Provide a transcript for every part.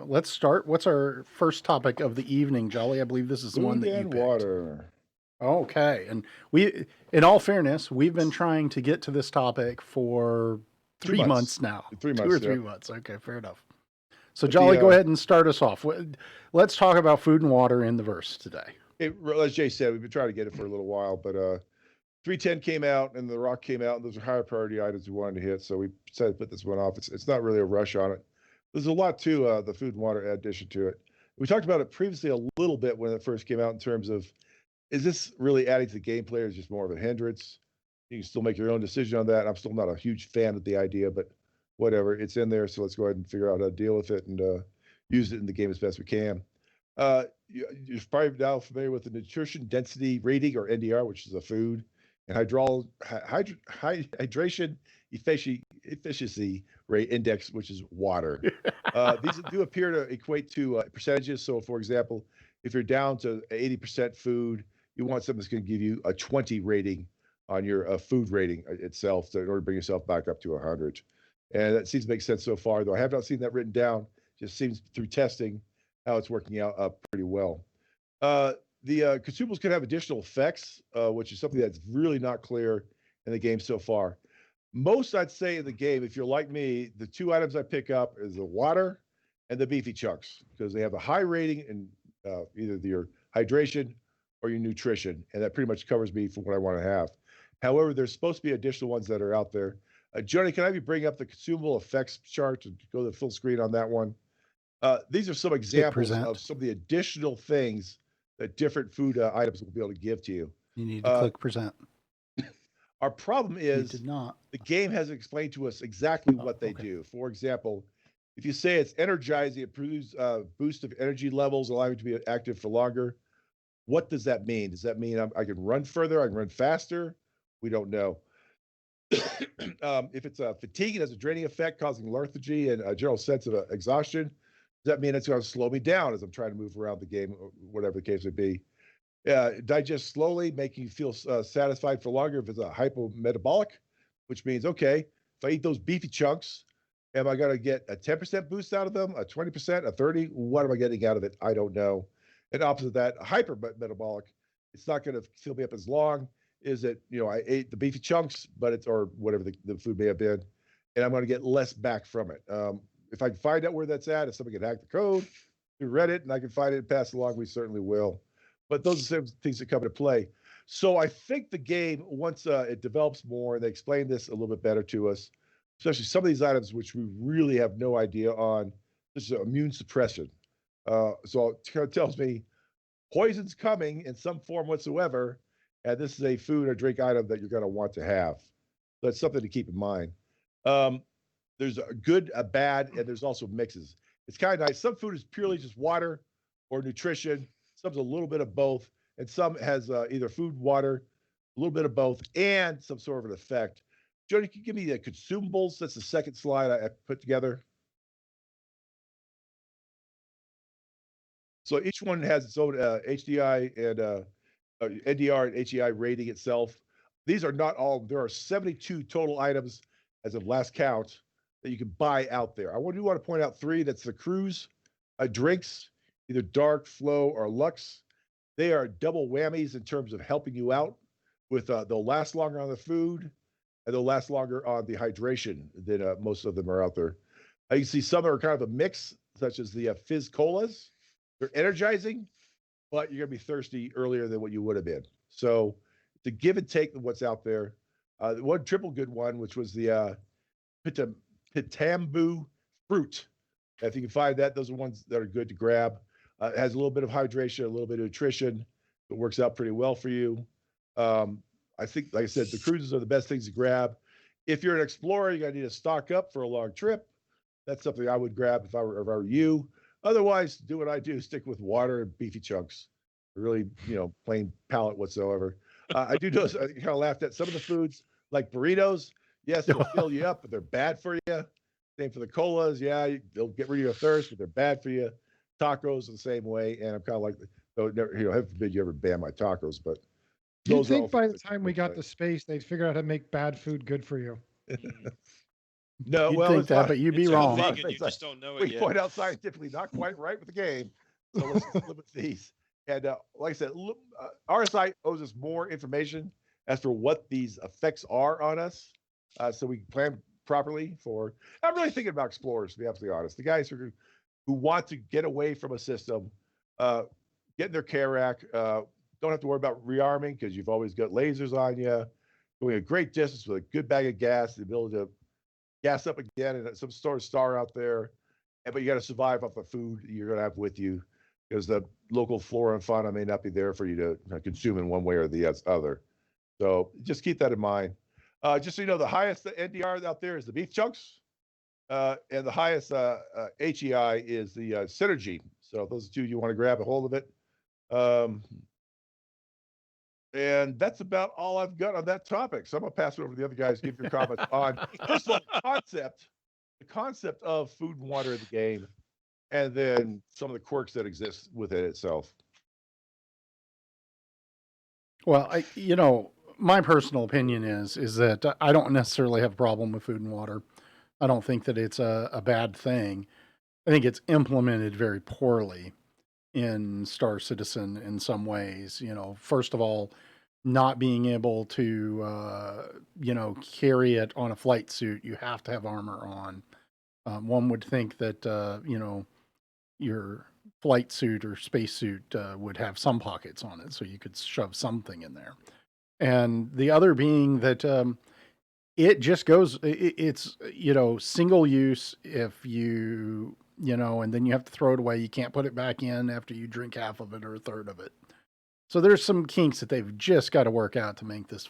let's start. What's our first topic of the evening, Jolly? I believe this is the one Food that you and picked. water. Okay, and in all fairness, we've been trying to get to this topic for 2 3 months. months now. 3 2 or months, 3 yep. months. Okay, fair enough. So, But Jolly, go ahead and start us off. Let's talk about food and water in the verse today. as Jay said, we've been trying to get it for a little while, but 310 came out and the Rock came out, and those are higher priority items we wanted to hit, so we decided to put this one off. It's not really a rush on it. There's a lot to the food and water addition to it. We talked about it previously a little bit when it first came out in terms of, is this really adding to the gameplay or is it just more of a hindrance? You can still make your own decision on that. I'm still not a huge fan of the idea, but whatever, it's in there, so let's go ahead and figure out how to deal with it and use it in the game as best we can. You're probably now familiar with the nutrition density rating, or NDR, which is a food, and hydration efficiency rate index, which is water. These do appear to equate to percentages. So, for example, if you're down to 80% food, you want something that's going to give you a 20 rating on your food rating itself in order to bring yourself back up to 100. And that seems to make sense so far, though I have not seen that written down. Just seems through testing how it's working out pretty well. The consumables can have additional effects, which is something that's really not clear in the game so far. Most, I'd say, in the game, if you're like me, the two items I pick up is the water and the beefy chunks, because they have a high rating in either your hydration or your nutrition, and that pretty much covers me for what I want to have. However, there's supposed to be additional ones that are out there. Johnny, can I have you bring up the consumable effects chart to go to the full screen on that one? These are some examples of some of the additional things that different food items will be able to give to you. You need to click present. Our problem is did not. The game hasn't explained to us exactly what they do. For example, if you say it's energizing, it produces a boost of energy levels, allowing you to be active for longer. What does that mean? Does that mean I can run further? I can run faster? We don't know. If it's fatigue, it has a draining effect, causing lethargy and a general sense of exhaustion. Does that mean it's going to slow me down as I'm trying to move around the game, or whatever the case may be? Digest slowly, making you feel satisfied for longer if it's a hypometabolic, which means, okay, if I eat those beefy chunks, am I going to get a 10% boost out of them, a 20%, a 30? What am I getting out of it? I don't know. And opposite of that, hypermetabolic, it's not going to fill me up as long. Is it, I ate the beefy chunks, but it's, or whatever the food may have been, and I'm going to get less back from it. If I can find out where that's at, if somebody can hack the code through Reddit and I can find it and pass it along, we certainly will. But those are things that come into play. So I think the game, once it develops more and they explain this a little bit better to us, especially some of these items which we really have no idea on, this is immune suppression. So it kind of tells me poison's coming in some form whatsoever, and this is a food or drink item that you're going to want to have. That's something to keep in mind. There's a good, a bad, and there's also mixes. It's kind of nice. Some food is purely just water or nutrition. Some's a little bit of both, and some has either food, water, a little bit of both, and some sort of an effect. Jody, can you give me the consumables? That's the second slide I put together. So each one has its own HDI and NDR and HEI rating itself. These are not all. There are 72 total items as of last count that you can buy out there. I do want to point out three. That's the cruise drinks, either dark, flow, or lux. They are double whammies in terms of helping you out with they'll last longer on the food and they'll last longer on the hydration than most of them are out there. You can see some are kind of a mix, such as the fizz colas. They're energizing, but you're going to be thirsty earlier than what you would have been. So the give and take of what's out there. The one triple good one, which was the Pitambu fruit. If you can find that, those are ones that are good to grab. It has a little bit of hydration, a little bit of nutrition. It works out pretty well for you. I think, like I said, the cruises are the best things to grab. If you're an explorer, you're going to need to stock up for a long trip. That's something I would grab if I were you. Otherwise, do what I do, stick with water and beefy chunks. Really, plain palate whatsoever. I do notice, I kind of laughed at some of the foods, like burritos. Yes, they'll fill you up, but they're bad for you. Same for the colas. Yeah, they'll get rid of your thirst, but they're bad for you. Tacos are the same way. And I'm kind of like, heaven forbid you ever ban my tacos, but you'd think by the time we got to space, they'd figure out how to make bad food good for you. No, You'd well, think it's that, not. but you'd be It's There's a so wrong. lot of vegan, you things just don't know it we yet. point out scientifically not quite right with the game. So let's just live with these. And like I said, RSI owes us more information as for what these effects are on us, so we can plan properly. I'm really thinking about explorers, to be absolutely honest. The guys who want to get away from a system, get in their Karak, don't have to worry about rearming because you've always got lasers on you, going a great distance with a good bag of gas, the ability to gas up again and some sort of star out there. But you got to survive off the food you're going to have with you because the local flora and fauna may not be there for you to consume in one way or the other. So just keep that in mind. Just so you know, the highest NDR out there is the beef chunks, and the highest HEI is the synergy. So those two, you want to grab a hold of it. And that's about all I've got on that topic. So I'm gonna pass it over to the other guys, give your comments on, first of all, the concept of food and water in the game, and then some of the quirks that exist within itself. Well, my personal opinion is that I don't necessarily have a problem with food and water. I don't think that it's a bad thing. I think it's implemented very poorly in Star Citizen in some ways. First of all, not being able to, carry it on a flight suit, you have to have armor on. One would think that, your flight suit or spacesuit would have some pockets on it so you could shove something in there. And the other being that it just goes, it's, single use if and then you have to throw it away. You can't put it back in after you drink half of it or a third of it. So there's some kinks that they've just got to work out to make this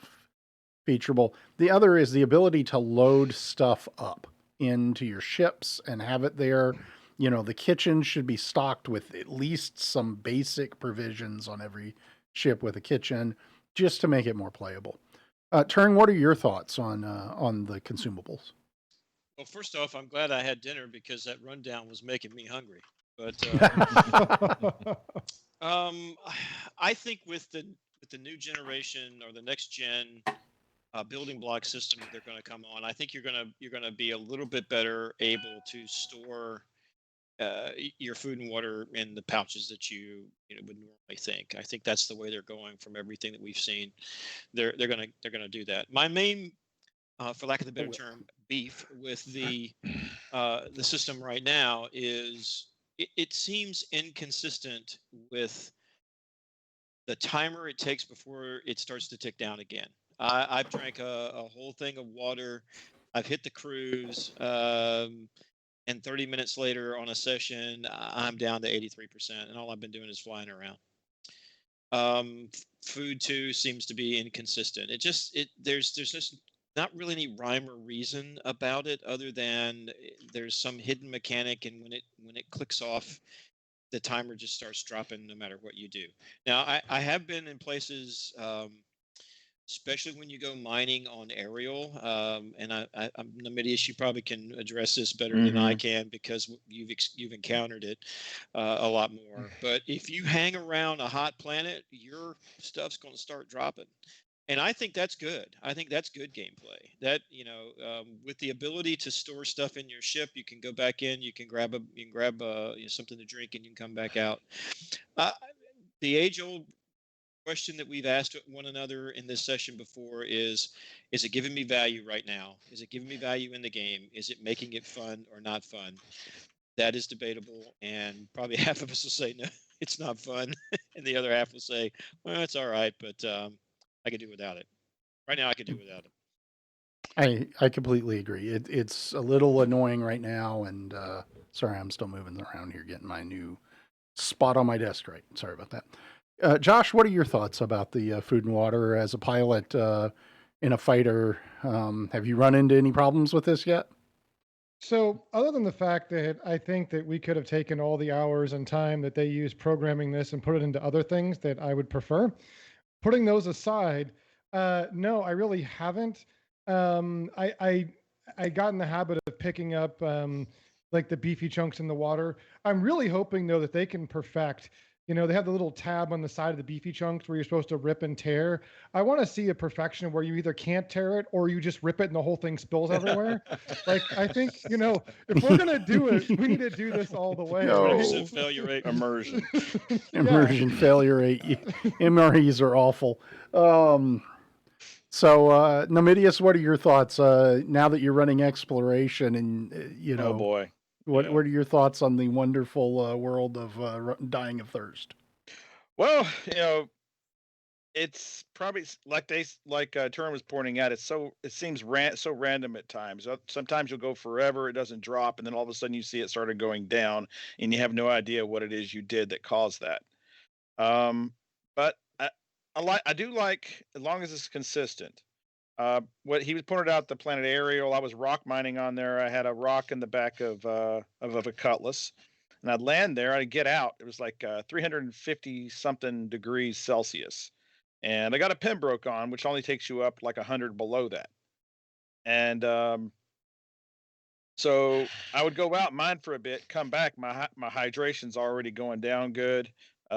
featurable. The other is the ability to load stuff up into your ships and have it there. The kitchen should be stocked with at least some basic provisions on every ship with a kitchen just to make it more playable. Turing, what are your thoughts on the consumables? Well, first off, I'm glad I had dinner because that rundown was making me hungry. But I think with the new generation or the next gen building block system that they're going to come on, I think you're going to be a little bit better able to store your food and water in the pouches that you would normally think. I think that's the way they're going from everything that we've seen. They're gonna do that. My main, for lack of a better term, beef with the system right now is it seems inconsistent with the timer it takes before it starts to tick down again. I've drank a whole thing of water. I've hit the cruise. And 30 minutes later on a session, I'm down to 83%, and all I've been doing is flying around. Food too seems to be inconsistent. There's just not really any rhyme or reason about it, other than there's some hidden mechanic, and when it clicks off, the timer just starts dropping no matter what you do. Now, I have been in places. Especially when you go mining on aerial. And I'm Nomedias, you probably can address this better than I can because you've encountered it a lot more. But if you hang around a hot planet, your stuff's going to start dropping. And I think that's good. I think that's good gameplay. That with the ability to store stuff in your ship, you can go back in, you can grab something to drink, and you can come back out. The age-old question that we've asked one another in this session before is it giving me value right now? Is it giving me value in the game? Is it making it fun or not fun? That is debatable, and probably half of us will say no, it's not fun, and the other half will say, well, it's all right, but I could do without it. Right now I could do without it. I completely agree. It's a little annoying right now, and sorry, I'm still moving around here getting my new spot on my desk right. Sorry about that. Josh, what are your thoughts about the food and water as a pilot in a fighter? Have you run into any problems with this yet? So, other than the fact that I think that we could have taken all the hours and time that they use programming this and put it into other things that I would prefer, putting those aside, no, I really haven't. I got in the habit of picking up like the beefy chunks in the water. I'm really hoping though that they can perfect You know, they have the little tab on the side of the beefy chunks where you're supposed to rip and tear. I want to see a perfection where you either can't tear it or you just rip it and the whole thing spills everywhere. Like, I think, you know, if we're going to do it, we need to do this all the way, No. right? 20% failure rate. Immersion. Immersion failure rate. MREs are awful. So, Nomedias, what are your thoughts now that you're running exploration and, you know, Oh boy. what Yeah. are your thoughts on the wonderful world of dying of thirst? Well, you know, it's probably like Turin was pointing out. It seems so random at times. Sometimes you'll go forever, it doesn't drop, and then all of a sudden you see it started going down, and you have no idea what it is you did that caused that. But I do like, as long as it's consistent. What he was pointed out, the planet Ariel, I was rock mining on there. I had a rock in the back of a cutlass, and I'd land there. I'd get out. It was like 350 something degrees Celsius, and I got a Pembroke on, which only takes you up like 100 below that. And so I would go out, mine for a bit, come back. My hydration's already going down good,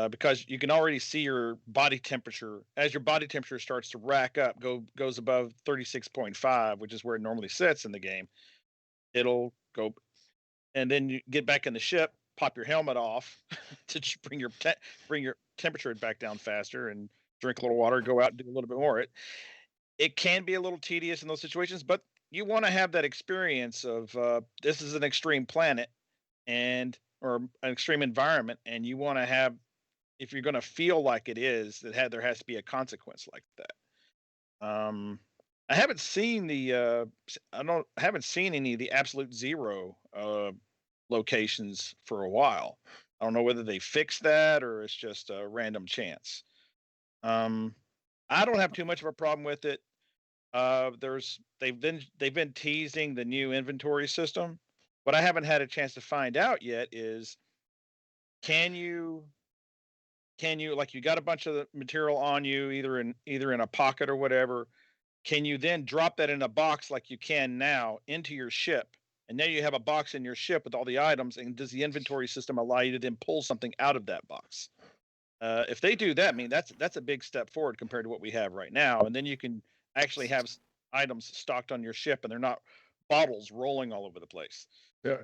because you can already see your body temperature as your body temperature starts to rack up, goes above 36.5, which is where it normally sits in the game. It'll go, and then you get back in the ship, pop your helmet off to bring your temperature back down faster, and drink a little water, go out and do a little bit more. It can be a little tedious in those situations, but you want to have that experience of this is an extreme planet or an extreme environment, and you want to have, if you're going to feel like it is, there has to be a consequence like that. I haven't seen I haven't seen any of the absolute zero locations for a while. I don't know whether they fixed that or it's just a random chance. I don't have too much of a problem with it. They've been teasing the new inventory system. What I haven't had a chance to find out yet is, can you like, you got a bunch of the material on you, either in a pocket or whatever, can you then drop that in a box like you can now into your ship, and now you have a box in your ship with all the items, and does the inventory system allow you to then pull something out of that box? If they do that, I mean, that's a big step forward compared to what we have right now, and then you can actually have items stocked on your ship, and they're not bottles rolling all over the place. Yeah.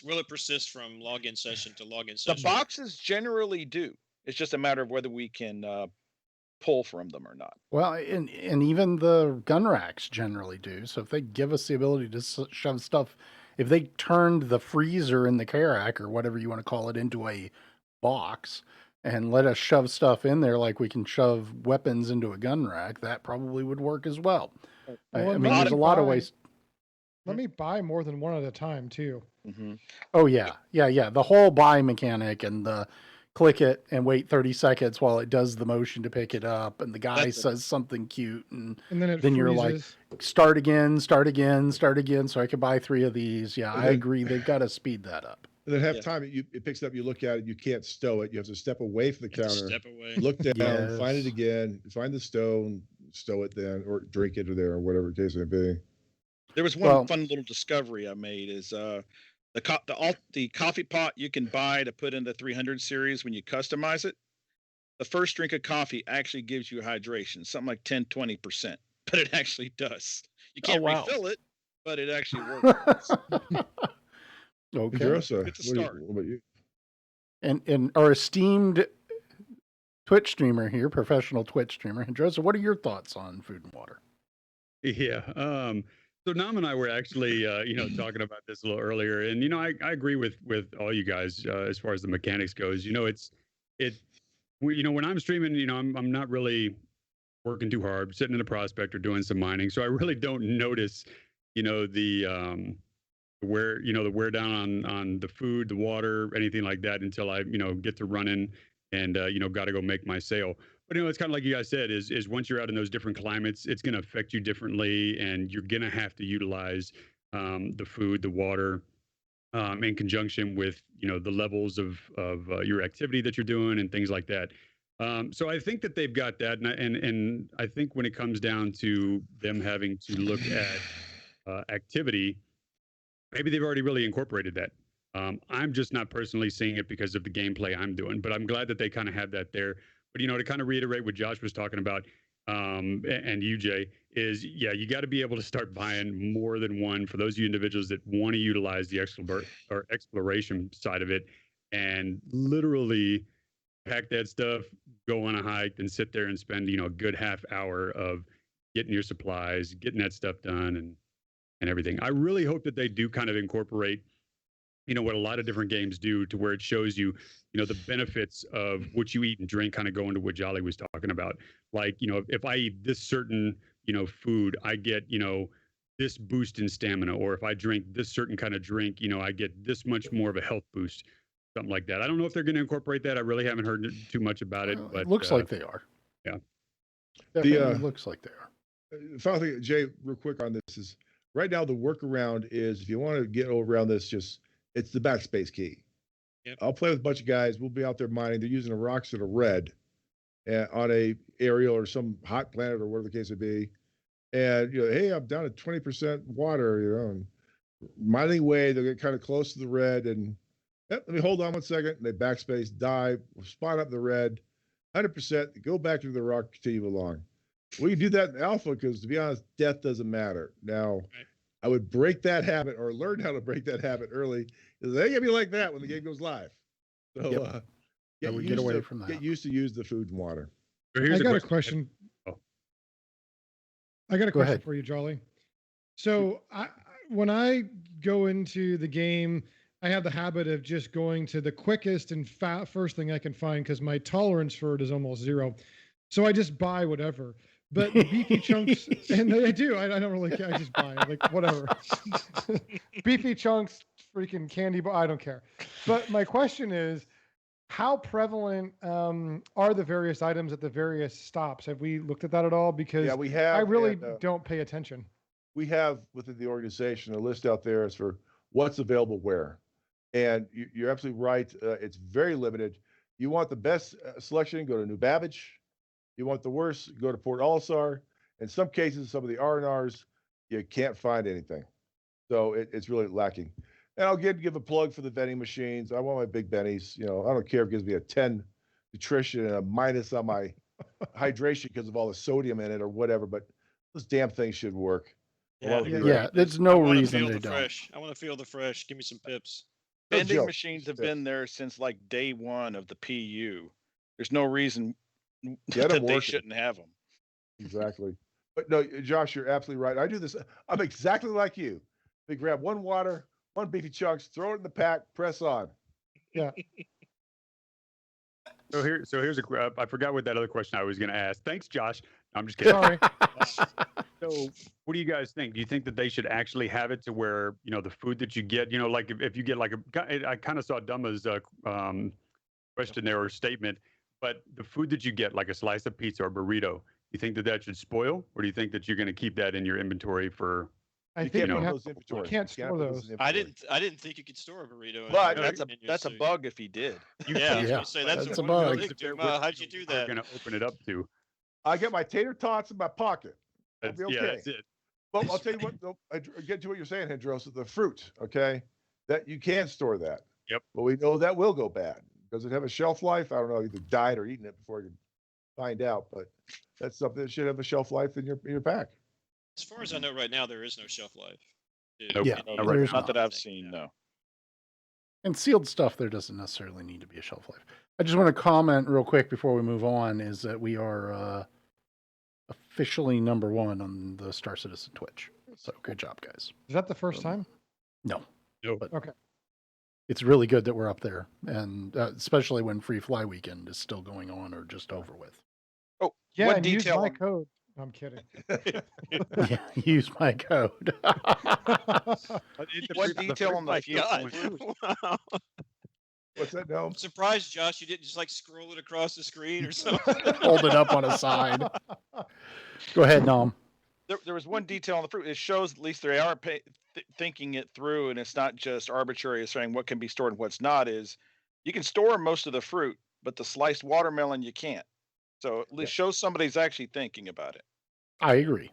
Will it persist from login session to login The session? boxes generally do. It's just a matter of whether we can pull from them or not. Well, and even the gun racks generally do. So if they give us the ability to shove stuff, if they turned the freezer in the Karak or whatever you want to call it into a box and let us shove stuff in there like we can shove weapons into a gun rack, that probably would work as well. Well, I mean, there's a lot of ways. Let me buy more than one at a time too. Mm-hmm. Oh, yeah. The whole buy mechanic and the click it and wait 30 seconds while it does the motion to pick it up, and the guy says something cute, and then you're like, start again, so I could buy 3 of these. Yeah, I agree. They've got to speed that up. And then half time it picks it up, you look at it, you can't stow it. You have to step away from the counter. Step away. Look down, Yes. find it again, find the stone, stow it then, or drink it or there, or whatever the case may be. There was one fun little discovery I made is the coffee pot you can buy to put in the 300 series when you customize it. The first drink of coffee actually gives you hydration, something like 10-20%, but it actually does. You can't refill it, but it actually works. Okay. Drosa, It's a start. what about you? And our esteemed Twitch streamer here, professional Twitch streamer, Drosa, what are your thoughts on food and water? Yeah. So Nam and I were actually, talking about this a little earlier, and I agree with all you guys as far as the mechanics goes. When I'm streaming, I'm not really working too hard, sitting in a prospect or doing some mining, so I really don't notice, the wear down on the food, the water, anything like that until I, get to running and got to go make my sale. But it's kind of like you guys said, is once you're out in those different climates, it's going to affect you differently, and you're going to have to utilize the food, the water, in conjunction with the levels of your activity that you're doing and things like that. So I think that they've got that, and I think when it comes down to them having to look at activity, maybe they've already really incorporated that. I'm just not personally seeing it because of the gameplay I'm doing, but I'm glad that they kind of have that there. But to kind of reiterate what Josh was talking about, and you, Jay, is you got to be able to start buying more than one for those of you individuals that want to utilize the exploration side of it, and literally pack that stuff, go on a hike, and sit there and spend a good half hour of getting your supplies, getting that stuff done, and everything. I really hope that they do kind of incorporate what a lot of different games do, to where it shows you, the benefits of what you eat and drink, kind of going to what Jolly was talking about. Like, if I eat this certain, food, I get, this boost in stamina, or if I drink this certain kind of drink, I get this much more of a health boost, something like that. I don't know if they're going to incorporate that. I really haven't heard too much about it, but it looks like they are. Yeah. Definitely looks like they are. Final thing, Jay, real quick on this is, right now the workaround is, if you want to get around this, it's the backspace key. Yep. I'll play with a bunch of guys. We'll be out there mining. They're using a Roxanne red on a aerial or some hot planet or whatever the case would be. And hey, I'm down at 20% water. And mining away, they'll get kind of close to the red, and let me hold on 1 second. And they backspace, dive, spot up the red, 100%. Go back to the rock, continue along. We can do that in alpha because, to be honest, death doesn't matter. Now, I would break that habit, or learn how to break that habit early. They can be like that when the game goes live. So get away from that. Get used to use the food and water. I got a question. Oh. I got a Go question ahead. for you, Jolly. So when I go into the game, I have the habit of just going to the quickest and first thing I can find, because my tolerance for it is almost zero. So I just buy whatever. But the beefy chunks, and I do. I don't really care. I just buy it, like whatever. Beefy chunks, freaking candy bar. I don't care. But my question is, how prevalent are the various items at the various stops? Have we looked at that at all? Because We have. I really don't pay attention. We have within the organization a list out there as for what's available where. And you're absolutely right. It's very limited. You want the best selection, go to New Babbage. You want the worst, go to Port Olisar. In some cases, some of the R&Rs, you can't find anything. So it's really lacking. And I'll give a plug for the vending machines. I want my big bennies. I don't care if it gives me a 10 nutrition and a minus on my hydration because of all the sodium in it or whatever, but those damn things should work. There's no reason they don't. Fresh. I want to feel the fresh. Give me some pips. Vending machines have been there since like day one of the PU. There's no reason that they shouldn't have them. Exactly. But no, Josh, you're absolutely right. I do this. I'm exactly like you. They grab one water, one beefy chunks, throw it in the pack, press on. Yeah. So here's I forgot what that other question I was going to ask. Thanks, Josh. I'm just kidding. Sorry. So what do you guys think? Do you think that they should actually have it to where, the food that you get, like if you get like I kind of saw Dumma's question there, or statement, but the food that you get, like a slice of pizza or burrito, you think that should spoil, or do you think that you're going to keep that in your inventory for? I think you can't store those. I didn't think you could store a burrito. But that's a bug if he did. That's a bug. How'd you do that? You're going to open it up to. I get my tater tots in my pocket. I'll be okay. Yeah, that's it. But I'll tell you what, I get to what you're saying, Hendros, the fruit, okay? That you can store that. Yep. But we know that will go bad. Does it have a shelf life? I don't know, either died or eaten it before I can find out, but that's something that should have a shelf life in your pack. As far as I know right now, there is no shelf life. Yeah, not that I've seen, no. And sealed stuff, there doesn't necessarily need to be a shelf life. I just want to comment real quick before we move on, is that we are officially #1 on the Star Citizen Twitch. So good job, guys. Is that the first time? No. But Okay. It's really good that we're up there, and especially when Free Fly Weekend is still going on or just over with. Oh, Yeah, what and use detail? my code. I'm kidding. Yeah, use my code. What detail on the fuel? Wow. What's that, no? I'm surprised, Josh, you didn't just like scroll it across the screen or something. Hold it up on a side. Go ahead, Nom. There was one detail on the fruit. It shows at least they are thinking it through, and it's not just arbitrary saying what can be stored and what's not. Is you can store most of the fruit, but the sliced watermelon you can't. So at least shows somebody's actually thinking about it. I agree.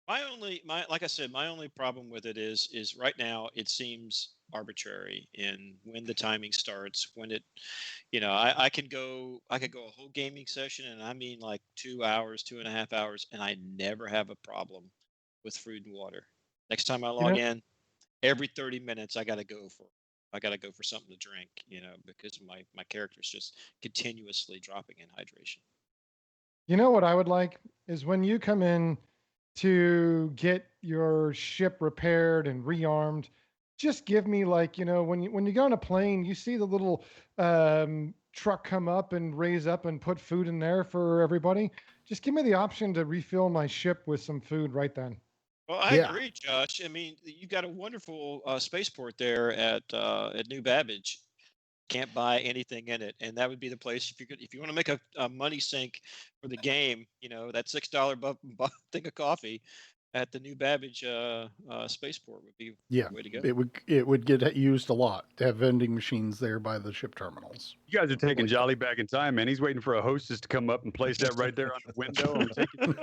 Like I said, my only problem with it is right now it seems arbitrary in when the timing starts, when it, I could go a whole gaming session, and I mean like 2 hours, 2.5 hours, and I never have a problem with food and water. Next time I You log know, in, every 30 minutes I got to go for something to drink, because my character's just continuously dropping in hydration. you know what I would like is when you come in to get your ship repaired and rearmed, just give me like, when you go on a plane, you see the little truck come up and raise up and put food in there for everybody. Just give me the option to refill my ship with some food right then. Well, I Yeah. agree, Josh. I mean, you've got a wonderful spaceport there at New Babbage. Can't buy anything in it, and that would be the place if you want to make a money sink for the game. That $6 thing of coffee at the New Babbage spaceport would be Yeah, the way to go. it would get used a lot to have vending machines there by the ship terminals. You guys are taking Jolly back in time, man. He's waiting for a hostess to come up and place that right there on the window. I'm taking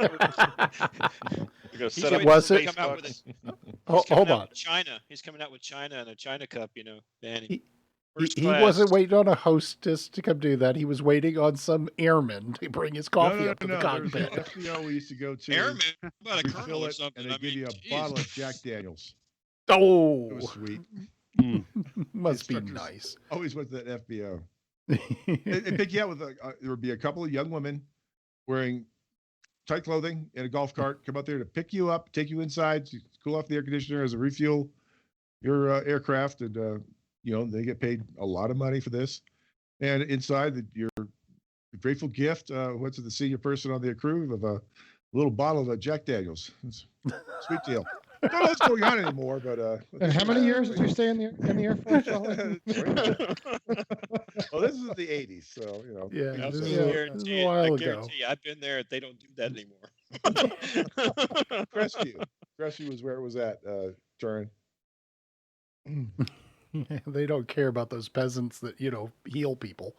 We're gonna He's set up waiting was for it? to come out with Starbucks. He's coming Hold out on. with China. He's coming out with China and a China cup. Man, He, first he class. wasn't waiting on a hostess to come do that. He was waiting on some airman to bring his coffee up to the There's an cockpit. FBO we used to go to. Airman, about a colonel Refill or it, something. and they give you a geez. bottle of Jack Daniels. Oh, It was sweet. must be Instructors nice. Always went to that FBO. They pick you up with there would be a couple of young women wearing tight clothing in a golf cart, come out there to pick you up, take you inside, to cool off the air conditioner as a refuel your aircraft, and they get paid a lot of money for this. And inside, your grateful gift went to the senior person on the crew of a little bottle of Jack Daniels. It's a sweet deal. Don't know what's going on anymore, but And how many years did you stay in the Air Force, Charlie? Well, this is the 80s, so Yeah, things this have is changed. a Guarantee it. while I ago. guarantee you, I've been there. They don't do that anymore. Crestview was where it was at, Turin. They don't care about those peasants that heal people.